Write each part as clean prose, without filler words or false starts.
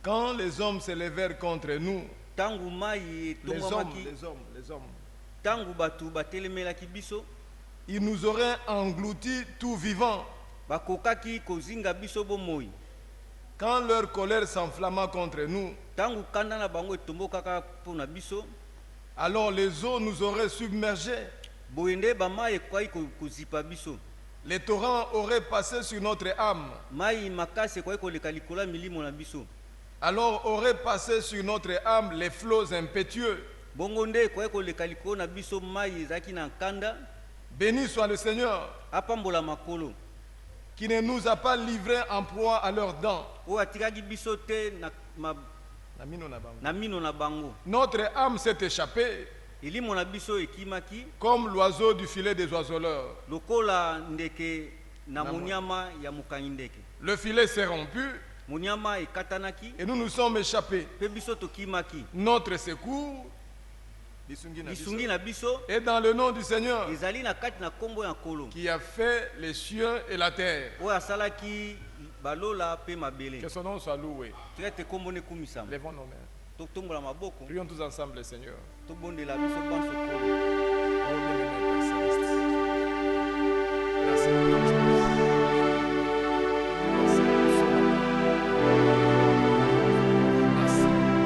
Quand les hommes se levèrent contre nous, les hommes, ils nous auraient engloutis tout vivant. Quand leur colère s'enflamma contre nous, alors les eaux nous auraient submergés. Les torrents auraient passé sur notre âme. Alors auraient passé sur notre âme les flots impétueux. Béni soit le Seigneur qui ne nous a pas livrés en proie à leurs dents. Notre âme s'est échappée comme l'oiseau du filet des oiseleurs. Le filet s'est rompu et nous nous sommes échappés. Notre secours est dans le nom du Seigneur qui a fait les cieux et la terre. Que son nom soit loué. Lèvons nos mains. Prions tous ensemble le Seigneur. Oh, bien-aimé Père Céleste. Merci pour ton Jésus. Merci pour ce matin. Merci. Merci.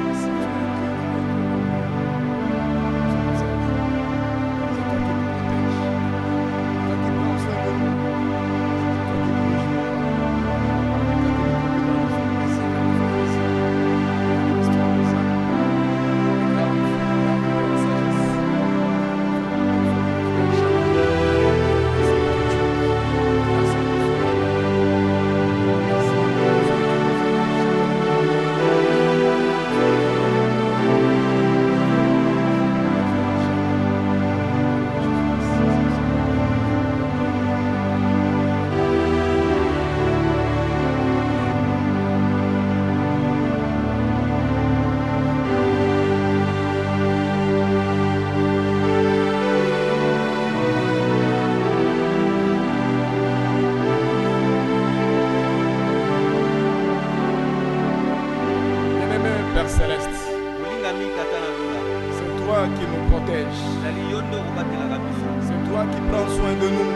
C'est toi qui nous protèges. C'est toi qui prends soin de nous.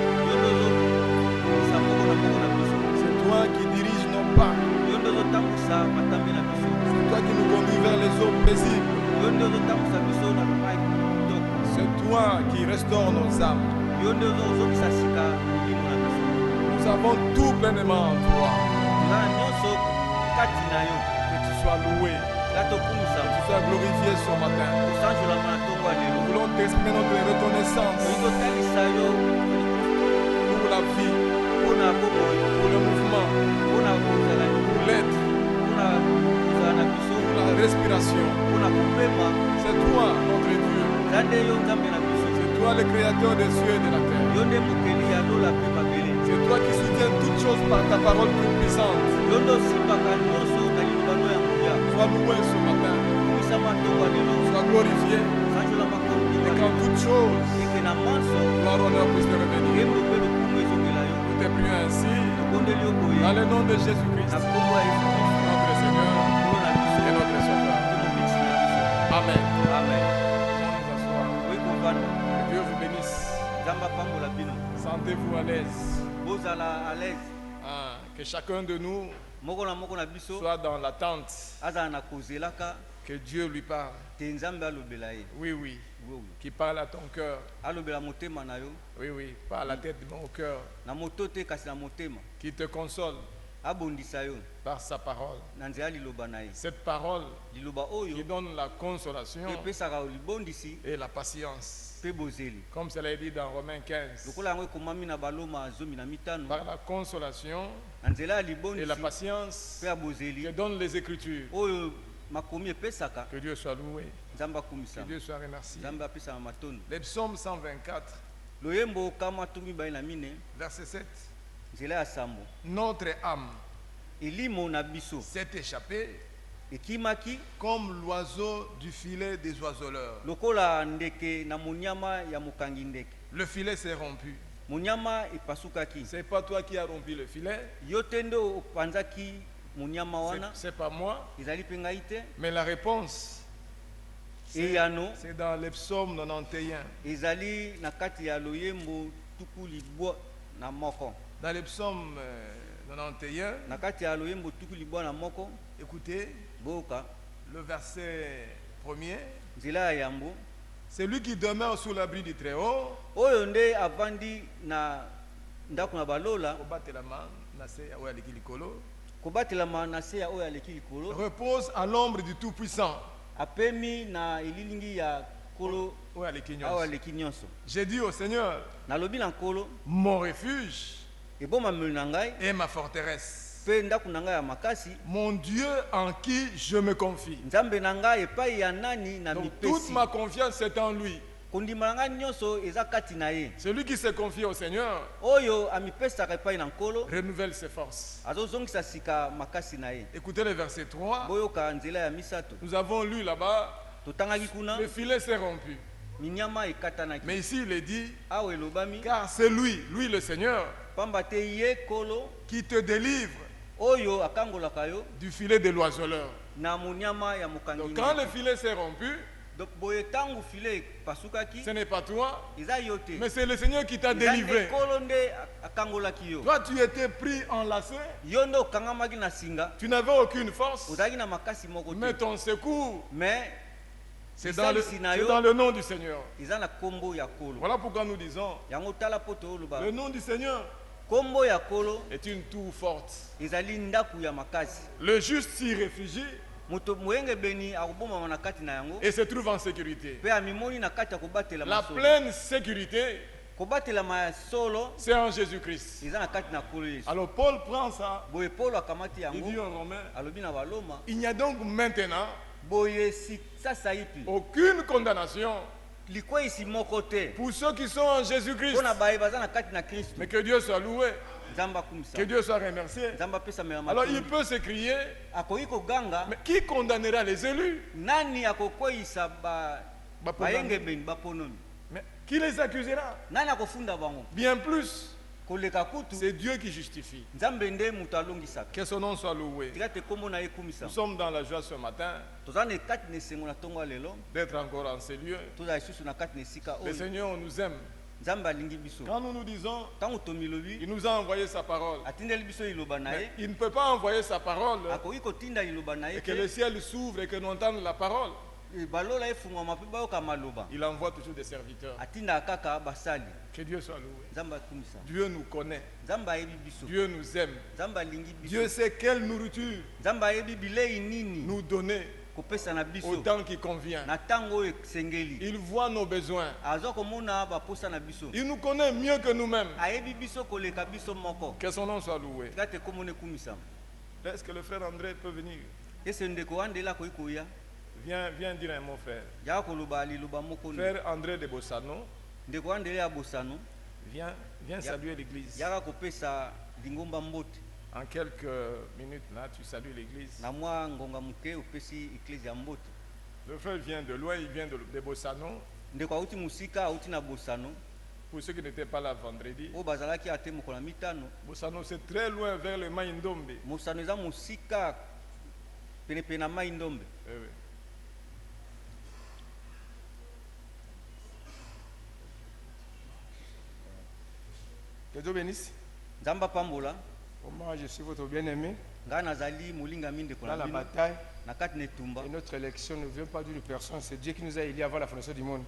Nous avons tout pleinement en toi. Que tu sois loué, que tu sois glorifié ce matin. Nous voulons t'exprimer notre reconnaissance pour la vie, pour le mouvement, pour l'être, pour la respiration. C'est toi notre Dieu. C'est toi le créateur des cieux et de la terre. C'est toi qui soutiens toutes choses par ta parole toute puissante. Sois loué ce matin. Sois glorifié. Et qu'en toutes choses, gloire, honneur puisse te revenir. Nous te prions ainsi, dans le nom de Jésus-Christ, notre Seigneur et notre Sauveur. Amen. Amen. Que Dieu vous bénisse. Sentez-vous à l'aise. Que chacun de nous soit dans l'attente que Dieu lui parle. Oui, oui. Qui parle à ton cœur. Oui, oui. Par la tête de mon cœur. Qui te console par sa parole. Cette parole qui donne la consolation et la patience. Comme cela est dit dans Romains 15. Par la consolation et la patience que donnent les Écritures. Que Dieu soit loué. Que Dieu soit remercié. Les psaumes 124, verset 7. Notre âme s'est échappée comme l'oiseau du filet des oiseleurs. Le filet s'est rompu. C'est pas toi qui as rompu le filet. c'est pas moi, mais la réponse, c'est dans les psaumes 91. Dans les psaumes 91, écoutez, le verset 1er. C'est lui qui demeure sous l'abri du Très-Haut. Repose à l'ombre du Tout-Puissant. J'ai dit au Seigneur, mon refuge et ma forteresse, mon Dieu en qui je me confie. Donc, toute ma confiance est en lui. Celui qui se confie au Seigneur renouvelle ses forces. Écoutez le verset 3. Nous avons lu là-bas, le filet s'est rompu. Mais ici il est dit, car c'est lui le Seigneur, qui te délivre du filet de l'oiseleur. Donc quand le filet s'est rompu, ce n'est pas toi, mais c'est le Seigneur qui t'a délivré. Toi, tu étais pris enlacé, tu n'avais aucune force, mais ton secours, c'est dans le nom du Seigneur. Voilà pourquoi nous disons, le nom du Seigneur est une tour forte. Le juste s'y réfugie et se trouve en sécurité. La pleine sécurité, c'est en Jésus-Christ. Alors Paul prend ça, il dit en Romain, il n'y a donc maintenant aucune condamnation pour ceux qui sont en Jésus-Christ. Mais que Dieu soit loué, que Dieu soit remercié. Alors il peut s'écrier, mais qui condamnera les élus? Mais qui les accusera? Bien plus, c'est Dieu qui justifie. Que son nom soit loué. Nous sommes dans la joie ce matin d'être encore en ces lieux. Le Seigneur nous aime. Quand nous nous disons, il nous a envoyé sa parole, mais il ne peut pas envoyer sa parole et que le ciel s'ouvre et que nous entendons la parole. Il envoie toujours des serviteurs. Que Dieu soit loué. Dieu nous connaît. Dieu nous aime. Dieu sait quelle nourriture nous donner au temps qui convient. Il voit nos besoins. Il nous connaît mieux que nous-mêmes. Que son nom soit loué. Est-ce que le frère André peut venir? Viens dire un mot, frère. Frère André de Bossano. Viens saluer l'église. En quelques minutes, là, tu salues l'église. Le frère vient de loin, il vient de Bossano. Pour ceux qui n'étaient pas là vendredi, Bossano c'est très loin vers le Maïndombe. Oui. Que Dieu bénisse. Moi, je suis votre bien-aimé. Dans la bataille, et notre élection ne vient pas d'une personne, c'est Dieu qui nous a élus avant la fondation du monde.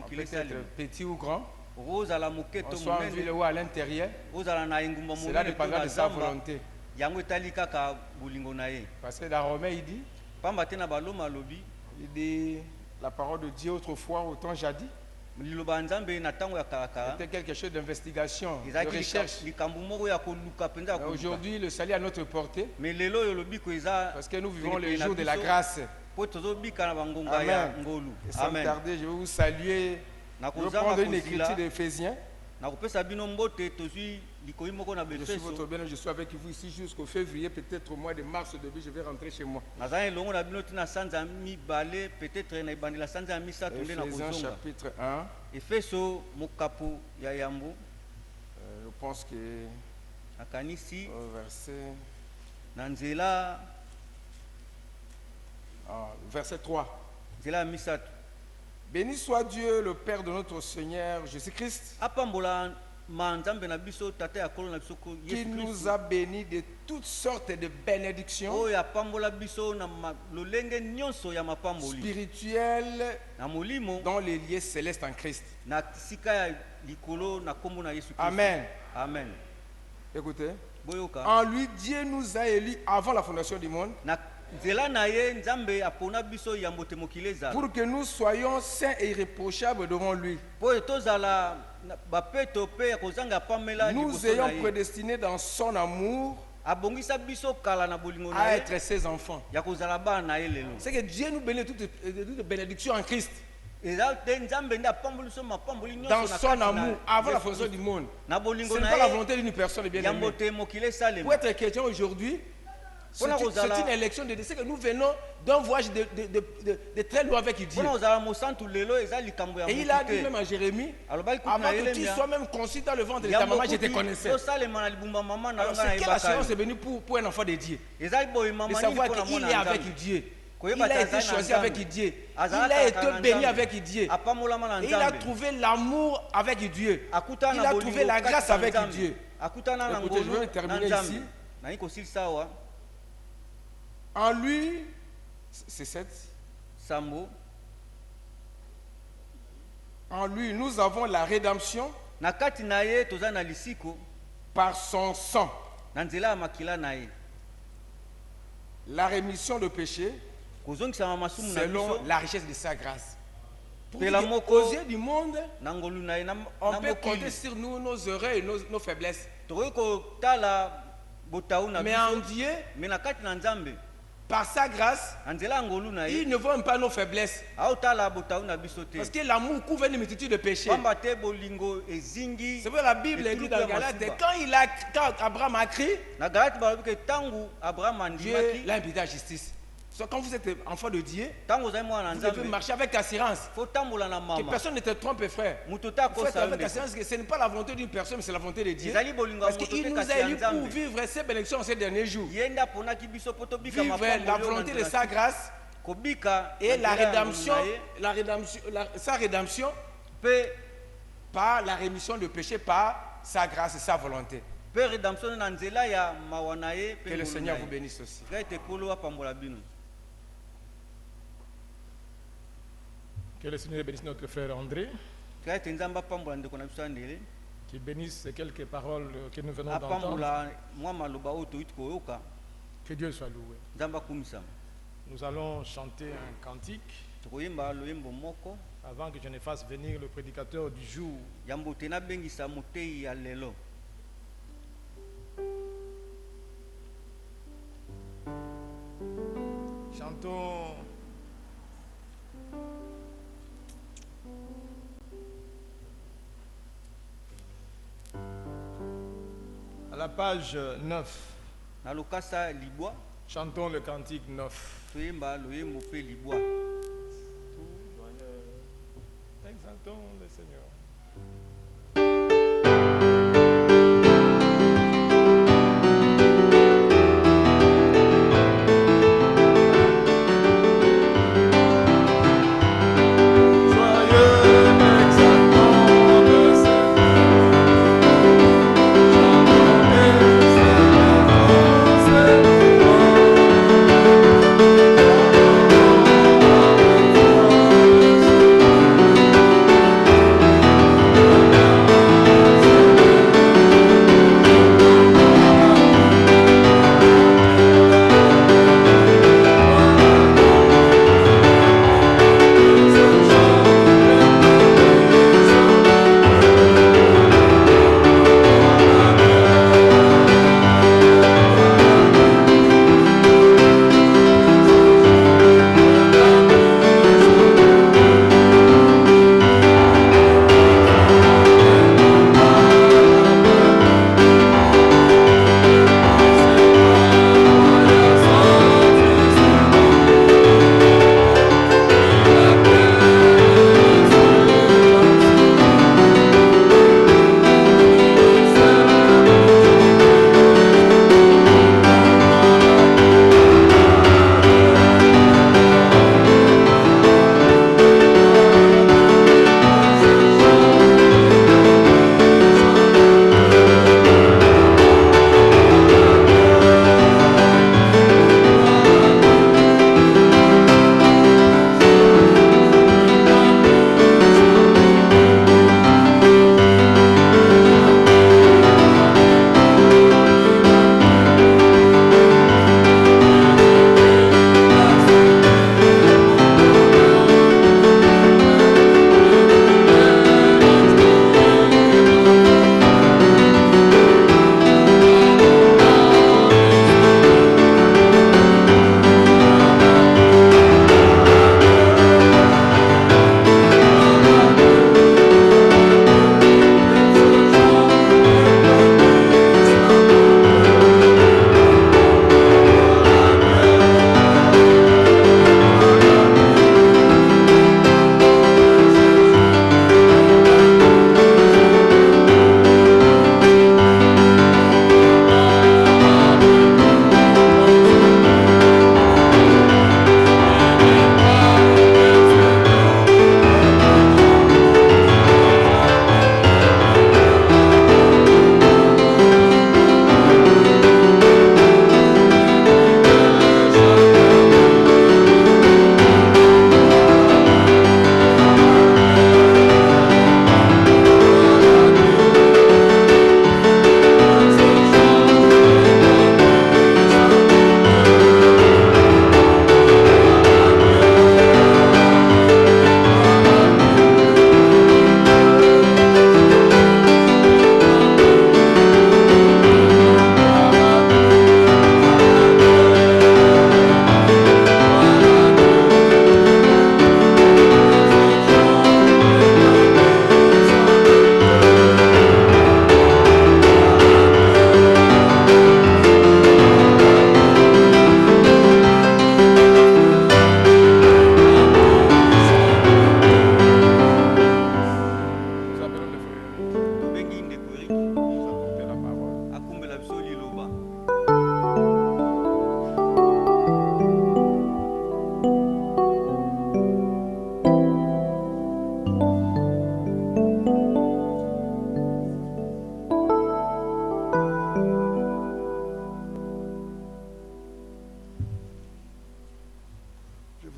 Peut-être petit ou grand, on soit en ville ou à l'intérieur, cela dépendra de sa volonté. Parce que dans Romain, il dit la parole de Dieu autrefois, au temps jadis. C'était quelque chose d'investigation, de recherche. Aujourd'hui, le salut est à notre portée. Parce que nous vivons le jour de la grâce. Amen. Et sans tarder, je vais vous saluer. Je vais prendre une écriture d'Éphésiens. Je suis votre bien, je suis avec vous ici jusqu'au février, peut-être au mois de mars, début, je vais rentrer chez moi. Éphésiens chapitre 1. Je pense que verset 3. Béni soit Dieu, le Père de notre Seigneur Jésus-Christ, qui nous a bénis de toutes sortes de bénédictions spirituelles dans les lieux célestes en Christ. Amen. Amen. Écoutez. En lui, Dieu nous a élus avant la fondation du monde pour que nous soyons saints et irréprochables devant lui. Nous ayons prédestiné dans son amour à être ses enfants. C'est que Dieu nous bénit de toutes bénédictions en Christ. Dans son amour, avant la fondation du monde. Ce n'est pas la volonté d'une personne, bien aimé. Pour être chrétien aujourd'hui, c'est une élection de décès que nous venons d'un voyage de très loin avec Dieu. Et il a dit même à Jérémie, avant que tu sois même conçu dans le ventre de ta maman, je te connaissais. Alors, c'est quelle assurance est venue pour un enfant de Dieu? De savoir qu'il est avec Dieu. Il a été choisi avec Dieu. Il a été béni avec Dieu. Et il a trouvé l'amour avec Dieu. Il a trouvé la grâce avec Dieu. Écoutez, je vais terminer ici. En lui, c'est 7. En lui, nous avons la rédemption par son sang. La rémission de péché selon la richesse de sa grâce. Aux yeux du monde, on peut compter sur nous, nos erreurs et nos faiblesses. Mais en Dieu, par sa grâce, il ne voit même pas nos faiblesses. Parce que l'amour couvre une multitude de péchés. C'est vrai, la Bible dit dans Galate, quand Abraham a crié, Dieu l'a imputé à justice. Quand vous êtes enfant de Dieu, vous devez marcher avec assurance. Que personne ne te trompe, frère. Vous faites avec assurance que ce n'est pas la volonté d'une personne, mais c'est la volonté de Dieu. Parce qu'il nous a élus pour vivre ces bénédictions en ces derniers jours. Vivre la volonté de sa grâce et sa rédemption par la rémission de péché, par sa grâce et sa volonté. Que le Seigneur vous bénisse aussi. Que le Seigneur bénisse notre frère André. Qu'il bénisse ces quelques paroles que nous venons d'entendre. Que Dieu soit loué. Nous allons chanter un cantique avant que je ne fasse venir le prédicateur du jour. Chantons à la page 9. Chantons le cantique 9. Exaltons le Seigneur.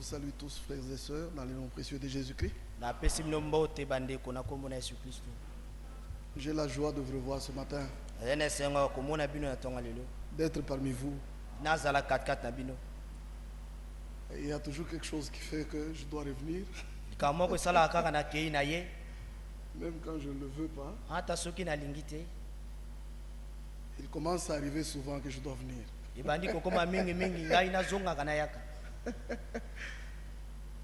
salue tous, frères et sœurs, dans le nom précieux de Jésus-Christ. J'ai la joie de vous revoir ce matin, d'être parmi vous. Il y a toujours quelque chose qui fait que je dois revenir. Même quand je ne le veux pas, il commence à arriver souvent que je dois venir.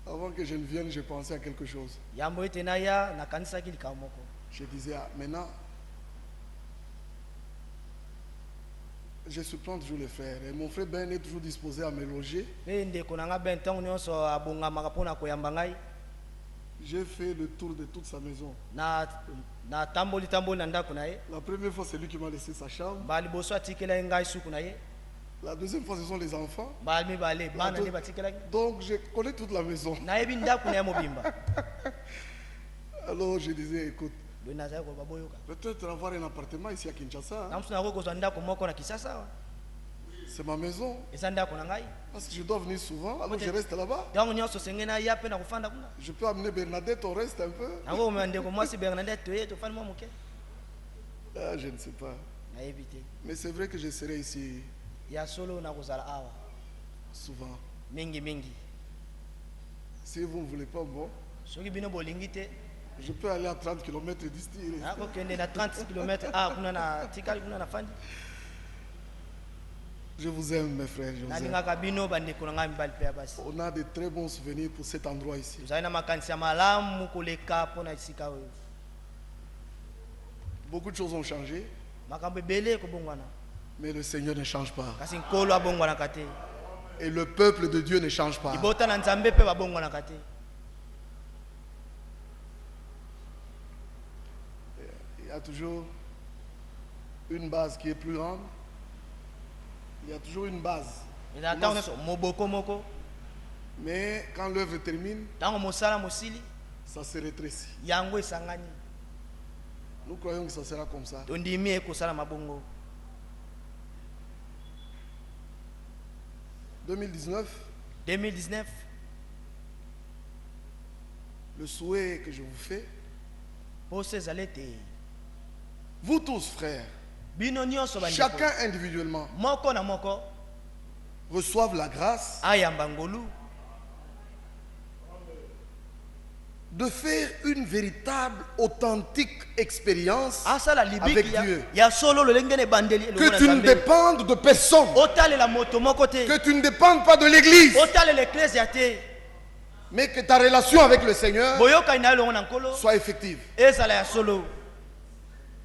Avant que je ne vienne, je pensais à quelque chose. Je disais, maintenant, je surprends toujours les frères. Et mon frère Ben est toujours disposé à me loger. J'ai fait le tour de toute sa maison. La première fois, c'est lui qui m'a laissé sa chambre. La deuxième fois, ce sont les enfants. Donc, je connais toute la maison. Alors, je disais, écoute, peut-être avoir un appartement ici à Kinshasa. C'est ma maison. Parce que je dois venir souvent, alors je reste là-bas. Je peux amener Bernadette, on reste un peu. Ah, je ne sais pas. Mais c'est vrai que je serai ici souvent. Si vous ne voulez pas, bon, je peux aller à 30 km d'ici. Je vous aime, mes frères. Je vous aime. On a de très bons souvenirs pour cet endroit ici. Beaucoup de choses ont changé. Mais le Seigneur ne change pas. Et le peuple de Dieu ne change pas. Il y a toujours une base qui est plus grande. Il y a toujours une base. Mais quand l'œuvre termine, ça se rétrécit. Nous croyons que ça sera comme ça. 2019, le souhait que je vous fais, vous tous frères, chacun individuellement, reçoivent la grâce de faire une véritable, authentique expérience avec Dieu. Que tu ne dépendes de personne. Que tu ne dépendes pas de l'église. Mais que ta relation avec le Seigneur soit effective.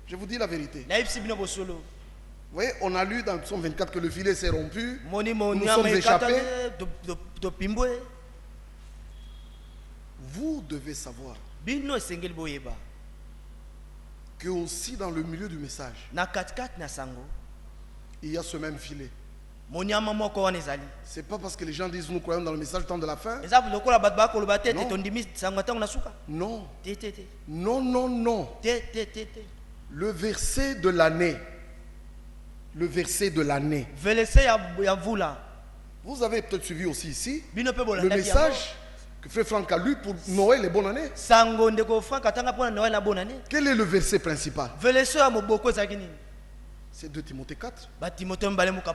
Je vous dis la vérité. Vous voyez, on a lu dans le psaume 24 que le filet s'est rompu. Nous sommes échappés. Vous devez savoir que aussi dans le milieu du message, il y a ce même filet. C'est pas parce que les gens disent nous croyons dans le message du temps de la fin. Non. Non, non, non. Le verset de l'année. Le verset de l'année. Vous avez peut-être suivi aussi ici le message que Frère Franck a lu pour Noël et bonne année. Quel est le verset principal? C'est 2 Timothée 4.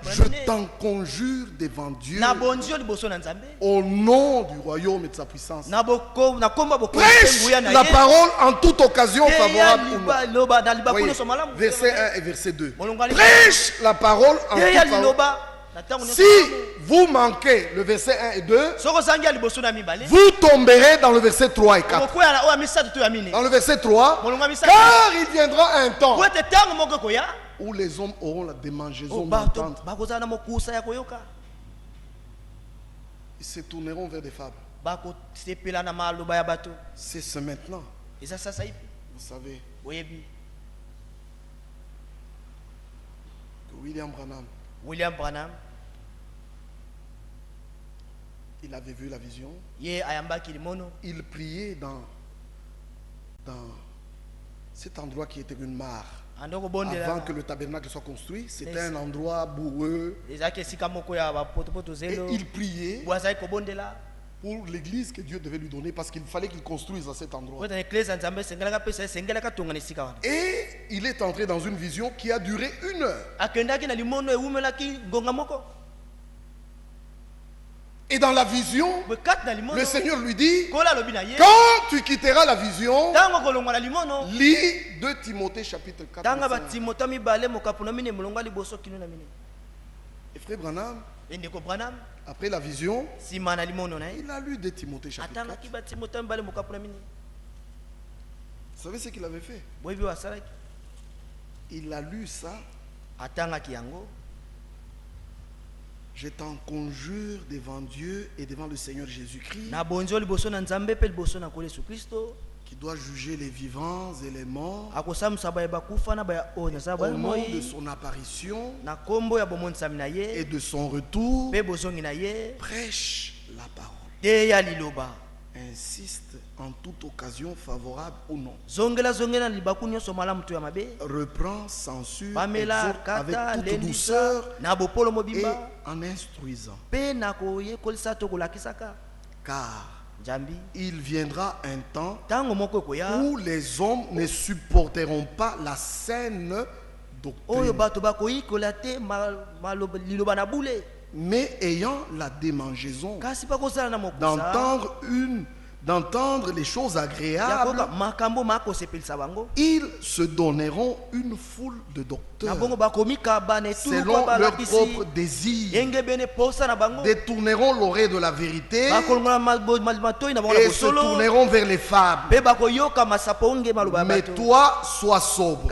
Je t'en conjure devant Dieu, au nom du royaume et de sa puissance. Prêche la parole en toute occasion favorable pour nous. Voyez, verset 1 et verset 2. Prêche la parole en toute favorable. Si vous manquez le verset 1 et 2, vous tomberez dans le verset 3 et 4. Dans le verset 3, car il viendra un temps où les hommes auront la démangeaison d'entendre. Ils se tourneront vers des fables. C'est ce maintenant. Vous savez que William Branham, il avait vu la vision. Il priait dans cet endroit qui était une mare. Avant que le tabernacle soit construit, c'était un endroit boueux. Et il priait. pour l'église que Dieu devait lui donner, parce qu'il fallait qu'il construise à cet endroit. Et il est entré dans une vision qui a duré 1 heure. Et dans la vision, le Seigneur lui dit, quand tu quitteras la vision, lis 2 Timothée chapitre 4. Et frère Branham, après la vision, il a lu 2 Timothée chapitre 4. Vous savez ce qu'il avait fait? Il a lu ça. Je t'en conjure devant Dieu et devant le Seigneur Jésus-Christ, qui doit juger les vivants et les morts, au nom de son apparition et de son retour. Prêche la parole. Insiste en toute occasion, favorable ou non. Reprend, censure, exhorte avec toute douceur et en instruisant. Car il viendra un temps où les hommes ne supporteront pas la saine doctrine, mais ayant la démangeaison d'entendre les choses agréables, ils se donneront une foule de docteurs selon leur propre désir, détourneront l'oreille de la vérité et se tourneront vers les fables. Mais toi, sois sobre.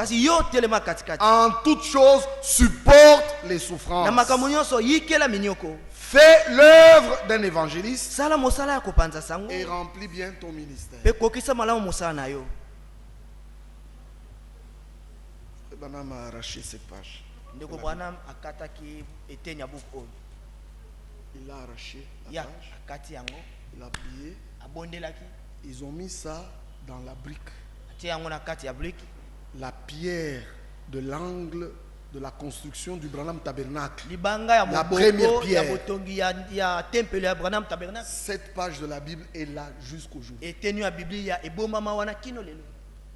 En toutes choses, supporte les souffrances. Fais l'œuvre d'un évangéliste et remplis bien ton ministère. Branham a arraché cette page. Il a arraché la page. Il a plié. Ils ont mis ça dans la brique. La pierre de l'angle de la construction du Branham Tabernacle. La première pierre. Cette page de la Bible est là jusqu'au jour.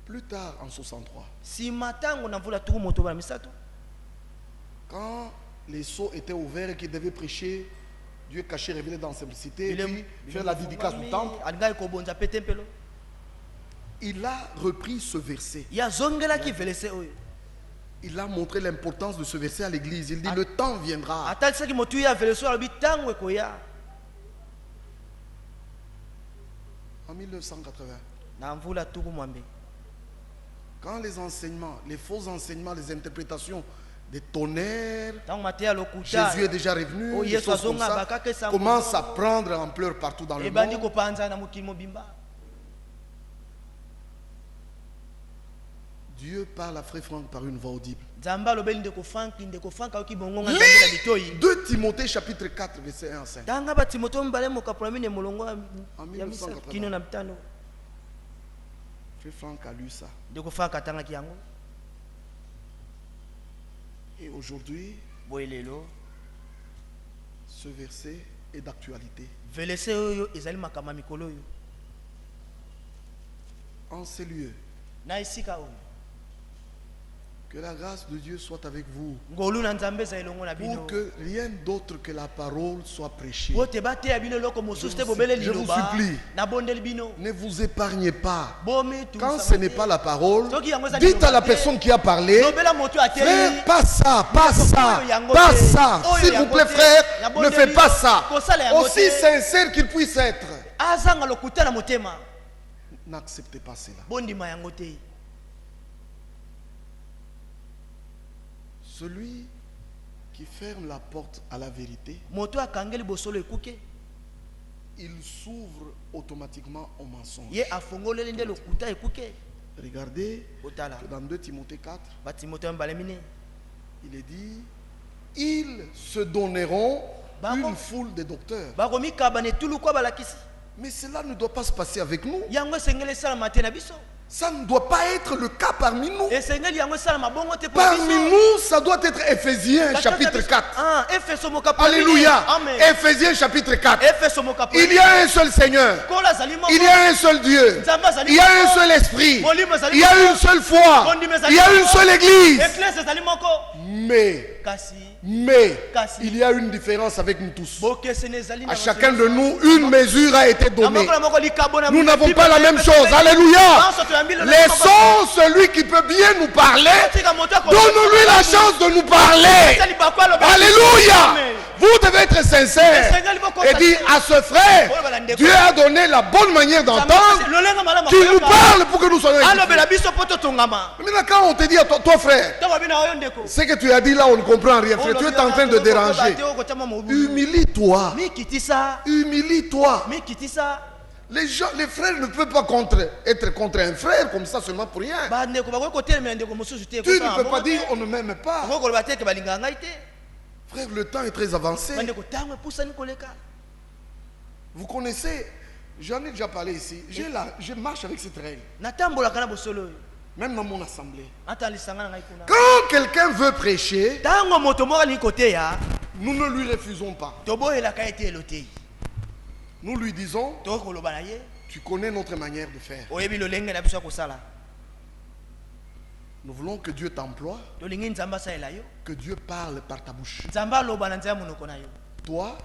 Plus tard, en 63, quand les sceaux étaient ouverts et qu'ils devaient prêcher Dieu caché, révélé dans la simplicité, et puis faire la dédicace du temple, il a repris ce verset. Il a montré l'importance de ce verset à l'église. Il dit, le temps viendra. En 1980, quand les enseignements, les faux enseignements, les interprétations des tonnerres, Jésus est déjà revenu, des choses comme ça, commencent à prendre ampleur partout dans le monde. Dieu parle à Frère Franck par une voix audible. Lis 2 Timothée chapitre 4 verset 1 à 5. En 1980, Frère Franck a lu ça. Et aujourd'hui, ce verset est d'actualité. En ces lieux, que la grâce de Dieu soit avec vous, pour que rien d'autre que la parole soit prêchée. Je vous supplie, ne vous épargnez pas. Quand ce n'est pas la parole, dites à la personne qui a parlé, frère, pas ça, pas ça, pas ça. S'il vous plaît, frère, ne fais pas ça. Aussi sincère qu'il puisse être, n'acceptez pas cela. Celui qui ferme la porte à la vérité, il s'ouvre automatiquement au mensonge. Regardez que dans 2 Timothée 4, il est dit, ils se donneront une foule de docteurs. Mais cela ne doit pas se passer avec nous. Ça ne doit pas être le cas parmi nous. Parmi nous, ça doit être Éphésiens chapitre 4. Alléluia. Éphésiens chapitre 4. Il y a un seul Seigneur. Il y a un seul Dieu. Il y a un seul esprit. Il y a une seule foi. Il y a une seule église. Mais il y a une différence avec nous tous. À chacun de nous, une mesure a été donnée. Nous n'avons pas la même chose. Alléluia. Laissons celui qui peut bien nous parler. Donne-lui la chance de nous parler. Alléluia. Vous devez être sincère et dire à ce frère, Dieu a donné la bonne manière d'entendre. Tu nous parles pour que nous soyons édifiés. Maintenant quand on te dit à toi frère, ce que tu as dit là on ne comprend rien frère, tu es en train de déranger. Humilie-toi. Humilie-toi. Les frères ne peuvent pas être contre un frère comme ça seulement pour rien. Tu ne peux pas dire on ne m'aime pas. Frère, le temps est très avancé. Vous connaissez, j'en ai déjà parlé ici, je marche avec cette règle. Même dans mon assemblée. Quand quelqu'un veut prêcher, nous ne lui refusons pas. Nous lui disons, tu connais notre manière de faire. Nous voulons que Dieu t'emploie, que Dieu parle par ta bouche. Toi,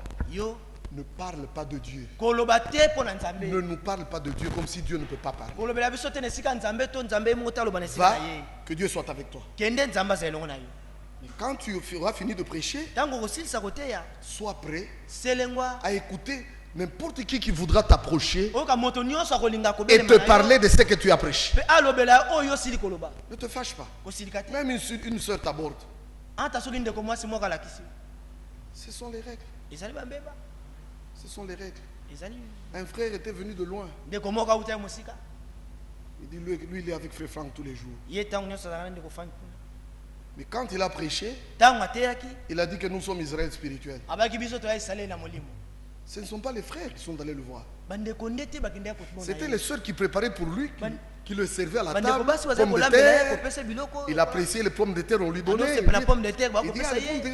ne parle pas de Dieu. Ne nous parle pas de Dieu comme si Dieu ne peut pas parler. Va, que Dieu soit avec toi. Mais quand tu auras fini de prêcher, sois prêt à écouter n'importe qui voudra t'approcher et te parler de ce que tu as prêché. Ne te fâche pas. Même une soeur t'aborde. Ce sont les règles. Ce sont les règles. Un frère était venu de loin. Il dit lui il est avec Frère Franck tous les jours. Mais quand il a prêché, il a dit que nous sommes Israël spirituel. Ce ne sont pas les frères qui sont allés le voir. C'était les sœurs qui préparaient pour lui, qui le servaient à la table. Pommes de terre. Il appréciait les pommes de terre, on lui donnait. Il dit, les pommes de terre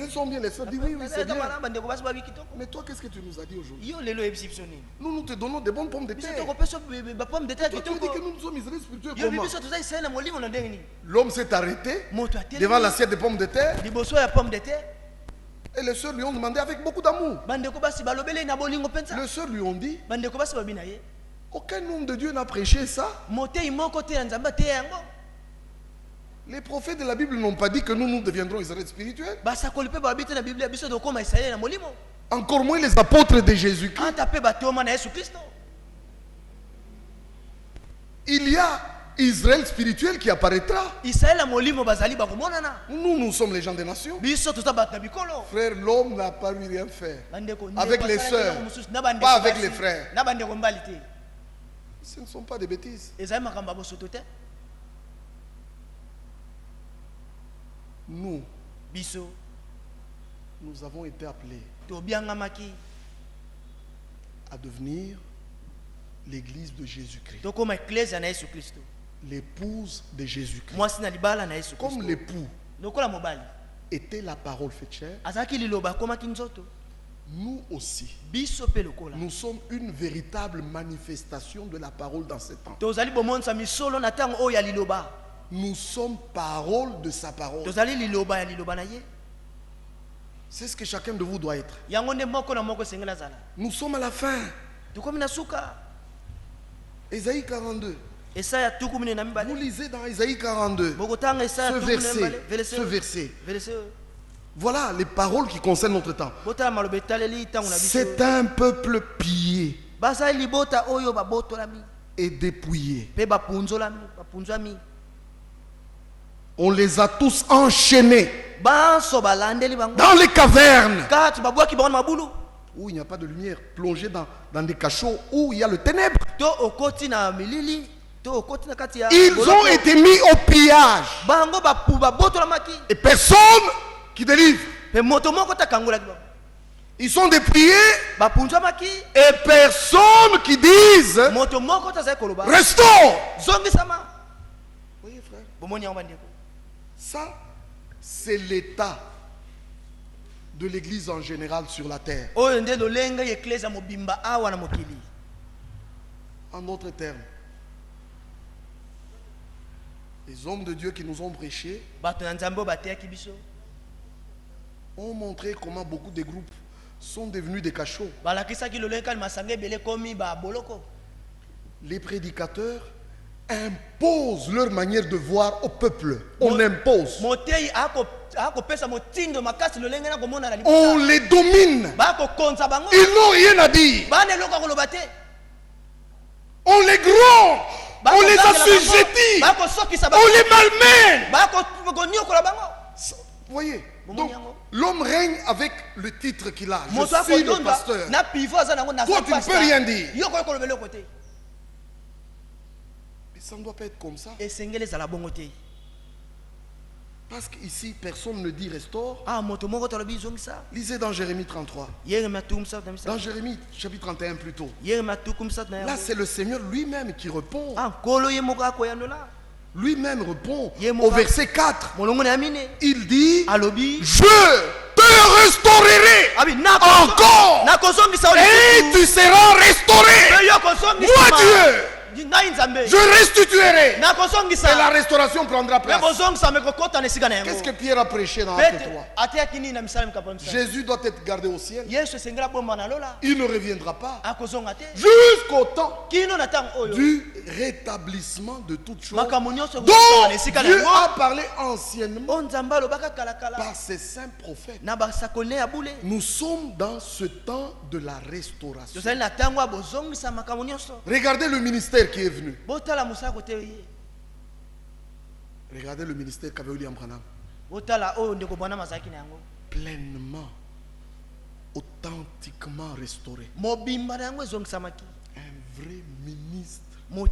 sont bien. Les sœurs disent oui, c'est bien. Mais toi, qu'est-ce que tu nous as dit aujourd'hui? Nous te donnons des bonnes pommes de terre. Et toi, tu dis que nous sommes Israël spirituels. Comment? L'homme s'est arrêté devant l'assiette de pommes de terre. Et les sœurs lui ont demandé avec beaucoup d'amour. Les sœurs lui ont dit, aucun homme de Dieu n'a prêché ça. Les prophètes de la Bible n'ont pas dit que nous deviendrons Israël spirituel. Encore moins les apôtres de Jésus-Christ. Il y a Israël spirituel qui apparaîtra. Nous sommes les gens des nations. Frère, l'homme n'a pas eu rien faire avec les sœurs, pas avec les frères. Ce ne sont pas des bêtises. Nous avons été appelés à devenir l'église de Jésus-Christ. L'épouse de Jésus-Christ. Comme l'époux était la parole faite chair, nous aussi, nous sommes une véritable manifestation de la parole dans ce temps. Nous sommes parole de sa parole. C'est ce que chacun de vous doit être. Nous sommes à la fin. Ésaïe 42. Vous lisez dans Ésaïe 42 ce verset. Voilà les paroles qui concernent notre temps. C'est un peuple pillé et dépouillé. On les a tous enchaînés dans les cavernes où il n'y a pas de lumière, plongés dans des cachots où il y a le ténèbre. Ils ont été mis au pillage. Et personne qui délivre. Ils sont dépouillés. Et personne qui dise restons. Ça, c'est l'état de l'église en général sur la terre. En d'autres termes, les hommes de Dieu qui nous ont prêché ont montré comment beaucoup de groupes sont devenus des cachots. Les prédicateurs imposent leur manière de voir au peuple. On impose. On les domine. Ils n'ont rien à dire. On les gronde. On les assujettit. On les malmène. Vous voyez? Donc, l'homme règne avec le titre qu'il a. Je suis le pasteur. Toi, tu ne peux rien dire. Mais ça ne doit pas être comme ça. Parce qu'ici, personne ne dit restaure. Lisez dans Jérémie 33. Dans Jérémie chapitre 31 plutôt. Là, c'est le Seigneur lui-même qui répond. Lui-même répond au verset 4. Il dit, je te restaurerai encore et tu seras restauré. Moi Dieu, je restituerai. Et la restauration prendra place. Qu'est-ce que Pierre a prêché dans Acte 3? Jésus doit être gardé au ciel. Il ne reviendra pas jusqu'au temps du rétablissement de toutes choses dont Dieu a parlé anciennement par ses saints prophètes. Nous sommes dans ce temps de la restauration. Regardez le ministère qui est venu. Regardez le ministère qu'avait William Branham. Pleinement, authentiquement restauré. Un vrai ministre. Un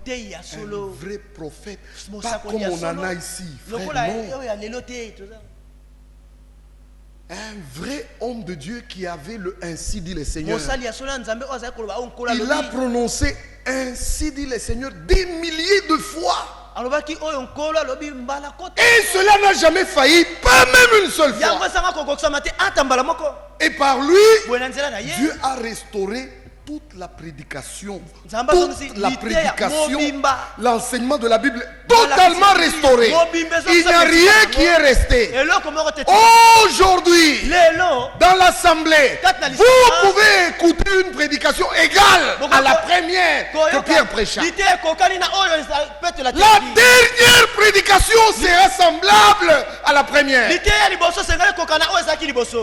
vrai prophète. Pas comme on en a ici. Frère, un vrai homme de Dieu qui avait le ainsi dit le Seigneur. Il a prononcé ainsi dit le Seigneur des milliers de fois. Et cela n'a jamais failli, pas même une seule fois. Et par lui, Dieu a restauré toute la prédication, l'enseignement de la Bible totalement restauré. Il n'y a rien qui est resté. Aujourd'hui, dans l'assemblée, vous pouvez écouter une prédication égale à la première que Pierre prêcha. La dernière prédication sera semblable à la première.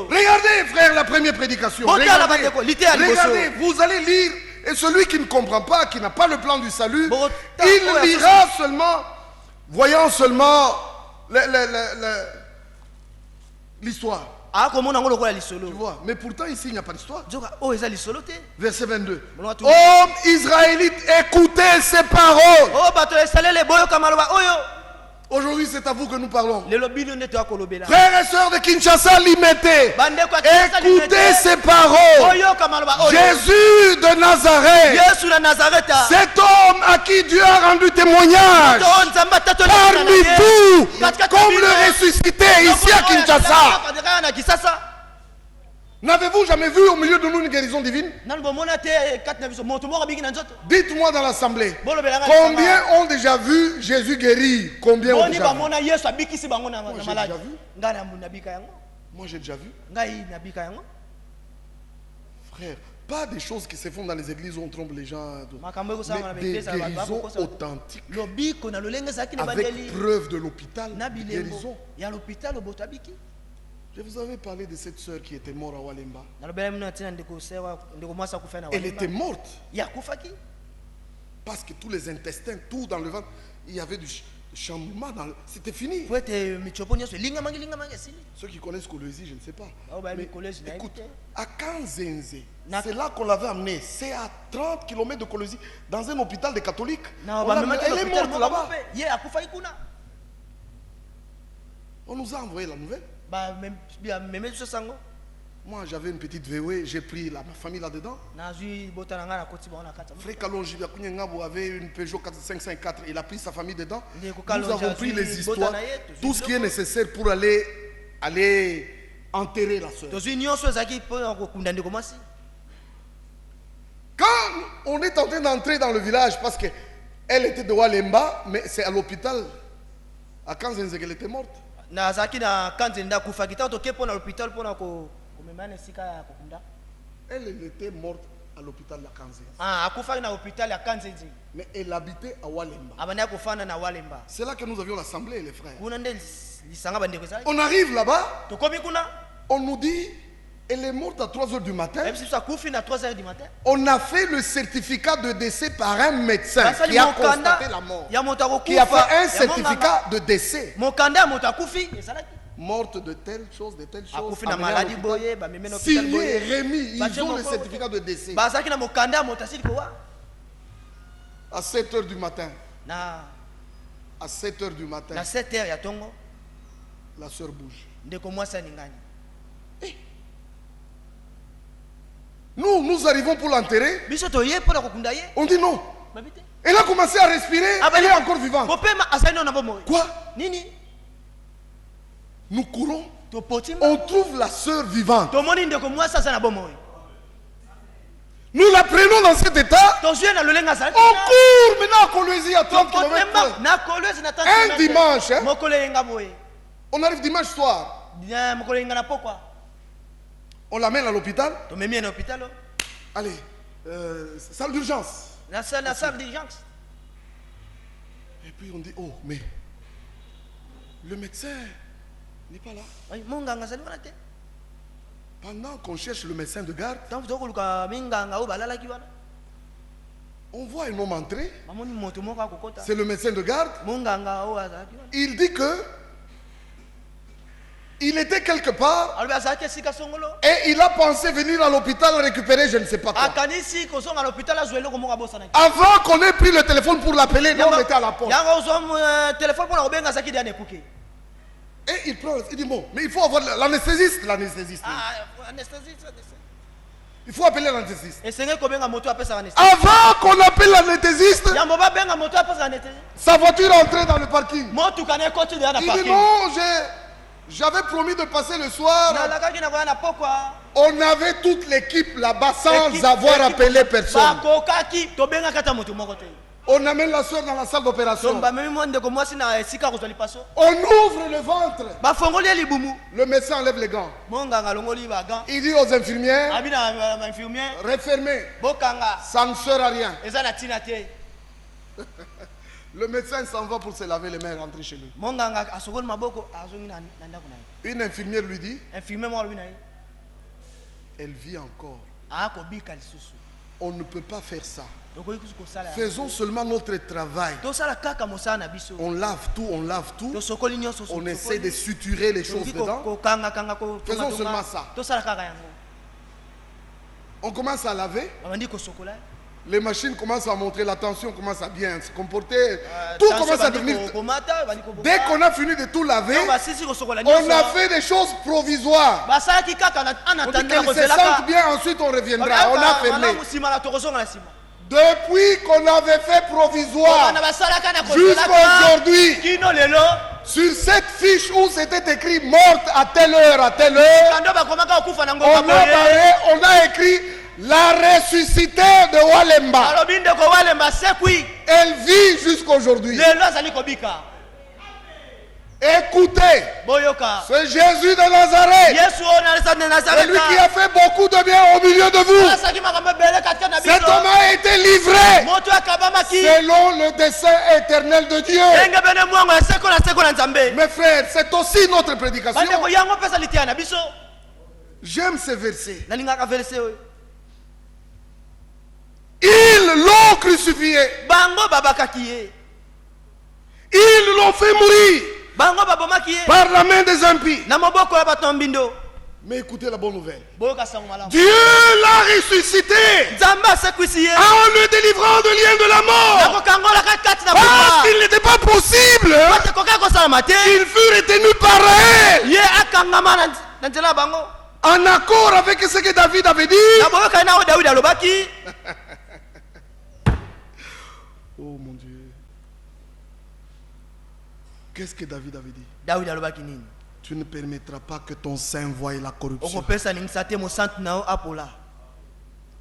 Regardez, frère, la première prédication. Regardez, vous allez lire, et celui qui ne comprend pas, qui n'a pas le plan du salut, il lira seulement, voyant seulement l'histoire. Tu vois, mais pourtant ici il n'y a pas d'histoire. Verset 22. Hommes israélites, écoutez ces paroles. Aujourd'hui, c'est à vous que nous parlons. Frères et sœurs de Kinshasa, Limité, écoutez ces paroles. Jésus de Nazareth, cet homme à qui Dieu a rendu témoignage parmi vous, comme le ressuscité ici à Kinshasa. N'avez-vous jamais vu au milieu de nous une guérison divine? Dites-moi dans l'assemblée, combien ont déjà vu Jésus guérir? Combien ont déjà vu? Moi j'ai déjà vu. Frère, pas des choses qui se font dans les églises où on trompe les gens, mais des guérisons authentiques avec preuve de l'hôpital, guérison. Je vous avais parlé de cette sœur qui était morte à Walemba. Elle était morte. Parce que tous les intestins, tout dans le ventre, il y avait du chamboulement. C'était fini. Ceux qui connaissent Kolwezi, je ne sais pas. Mais, écoute, à Kanzenze, c'est là qu'on l'avait amenée. C'est à 30 km de Kolwezi, dans un hôpital des catholiques. Elle est morte là-bas. On nous a envoyé la nouvelle. Moi, j'avais une petite VW, j'ai pris ma famille là-dedans. Frère Kalonji avait une Peugeot 554, il a pris sa famille dedans. Nous avons pris les histoires, tout ce qui est nécessaire pour aller enterrer la soeur. Quand on est en train d'entrer dans le village, parce qu'elle était de Walemba, mais c'est à l'hôpital, à Kanzenze qu'elle était morte. Elle était morte à l'hôpital de Kanzenze. Mais elle habitait à Walemba. C'est là que nous avions l'assemblée, les frères. On arrive là-bas, on nous dit, elle est morte à 3h du matin. On a fait le certificat de décès par un médecin qui a constaté la mort. Qui a fait un certificat de décès. Morte de telle chose, de telle chose. Signé et remis, ils ont le certificat de décès. À 7h du matin. À 7h du matin. La soeur bouge. Nous arrivons pour l'enterrer. On dit non. Elle a commencé à respirer. Elle est encore vivante. Quoi? Nous courons. On trouve la sœur vivante. Nous la prenons dans cet état. On court maintenant à Kolwezi à 30 km. Un dimanche. On arrive dimanche soir. On l'amène à l'hôpital. Allez, salle d'urgence. La salle d'urgence. Et puis on dit, oh, mais le médecin n'est pas là. Pendant qu'on cherche le médecin de garde, on voit un homme entrer. C'est le médecin de garde. Il dit que il était quelque part et il a pensé venir à l'hôpital récupérer je ne sais pas quoi. Avant qu'on ait pris le téléphone pour l'appeler, nous on était à la porte. Et il prend, il dit bon, mais il faut avoir l'anesthésiste. Il faut appeler l'anesthésiste. Avant qu'on appelle l'anesthésiste, sa voiture est entrée dans le parking. Il dit non, j'avais promis de passer le soir. On avait toute l'équipe là-bas sans avoir appelé personne. On amène la soeur dans la salle d'opération. On ouvre le ventre. Le médecin enlève les gants. Il dit aux infirmières, refermez. Ça ne sert à rien. Le médecin s'en va pour se laver les mains et rentrer chez lui. Une infirmière lui dit, elle vit encore. On ne peut pas faire ça. Faisons seulement notre travail. On lave tout. On essaie de suturer les choses dedans. Faisons seulement ça. On commence à laver. Les machines commencent à montrer, la tension commence à bien se comporter. Tout commence à devenir... Dès qu'on a fini de tout laver, on a fait des choses provisoires. On dit qu'elle se sente bien, ensuite on reviendra. On a fermé. Depuis qu'on avait fait provisoire jusqu'à aujourd'hui, sur cette fiche où c'était écrit morte à telle heure, on a écrit la ressuscitée de Walemba. Elle vit jusqu'à aujourd'hui. Écoutez, c'est Jésus de Nazareth. C'est lui qui a fait beaucoup de bien au milieu de vous. Cet homme a été livré selon le dessein éternel de Dieu. Mes frères, c'est aussi notre prédication. J'aime ce verset. Ils l'ont crucifié. Ils l'ont fait mourir par la main des impies. Mais écoutez la bonne nouvelle. Dieu l'a ressuscité en le délivrant de lien de la mort. Parce qu'il n'était pas possible qu'il fût retenu par elle en accord avec ce que David avait dit. Oh mon Dieu. Qu'est-ce que David avait dit? Tu ne permettras pas que ton sein voie la corruption.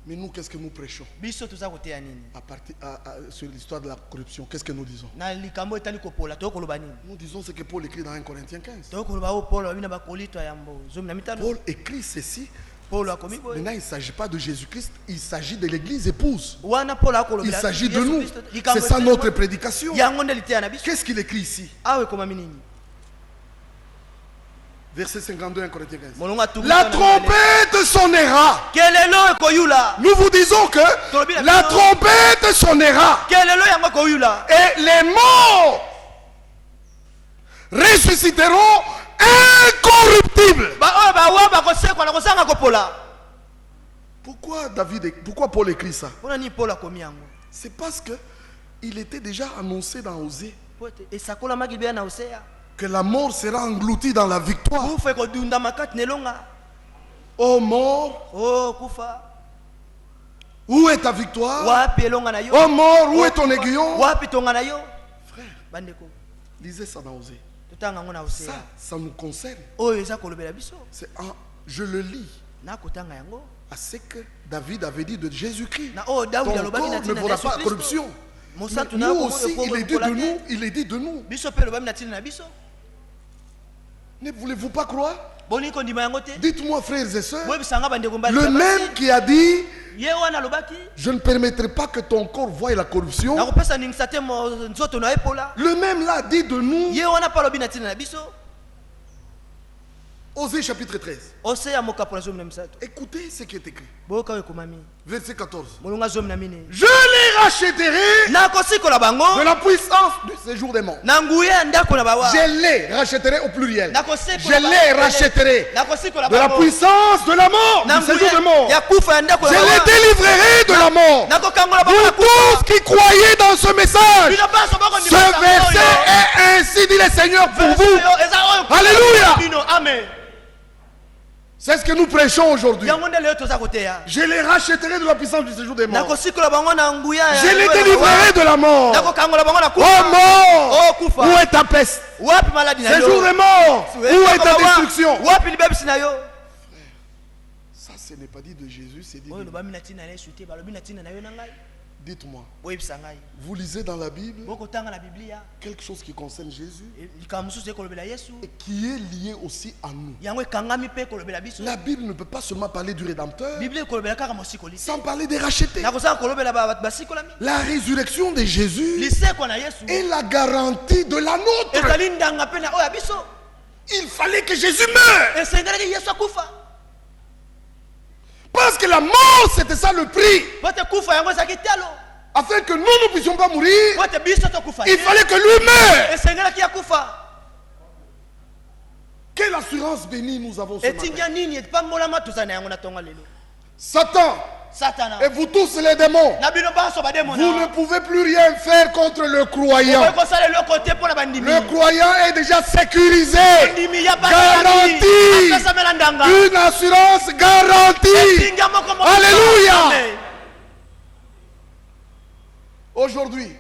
Mais nous, qu'est-ce que nous prêchons? Sur l'histoire de la corruption, qu'est-ce que nous disons? Nous disons ce que Paul écrit dans 1 Corinthiens 15. Paul écrit ceci. Maintenant, il ne s'agit pas de Jésus-Christ, il s'agit de l'église épouse. Il s'agit de nous. C'est ça notre prédication. Qu'est-ce qu'il écrit ici? Verset 52, 1 Corinthiens 15. La trompette sonnera. Nous vous disons que la trompette sonnera. Et les morts ressusciteront incorruptibles. Pourquoi Paul écrit ça? C'est parce que il était déjà annoncé dans Osée que la mort sera engloutie dans la victoire. Oh mort, où est ta victoire? Oh mort, où est ton aiguillon? Frère, lisez ça dans Osée. Ça nous concerne. Je le lis à ce que David avait dit de Jésus-Christ. Ton corps ne verra pas corruption. Nous aussi, il est dit de nous. Ne voulez-vous pas croire? Dites-moi, frères et sœurs, le même qui a dit je ne permettrai pas que ton corps voie la corruption, le même là dit de nous. Osée chapitre 13. Écoutez ce qui est écrit. Verset 14. Je les racheterai de la puissance du séjour des morts. Je les racheterai au pluriel. Je les racheterai de la puissance de la mort, du séjour des morts. Je les délivrerai de la mort. Vous tous qui croyez dans ce message, ce verset est ainsi dit le Seigneur pour vous. Alléluia. Amen. C'est ce que nous prêchons aujourd'hui. Je les racheterai de la puissance du séjour des morts. Je les délivrerai de la mort. Oh mort, où est ta peste? Séjour des morts, où est ta destruction? Ça, ce n'est pas dit de Jésus, c'est dit de nous. Dites-moi, vous lisez dans la Bible quelque chose qui concerne Jésus et qui est lié aussi à nous. La Bible ne peut pas seulement parler du Rédempteur sans parler des rachetés. La résurrection de Jésus est la garantie de la nôtre. Il fallait que Jésus meure. Parce que la mort, c'était ça le prix. Afin que nous ne puissions pas mourir, il fallait que lui meure. Quelle assurance bénie nous avons ce matin. Satan et vous tous les démons, vous ne pouvez plus rien faire contre le croyant. Le croyant est déjà sécurisé, garanti, une assurance garantie. Alléluia. Aujourd'hui,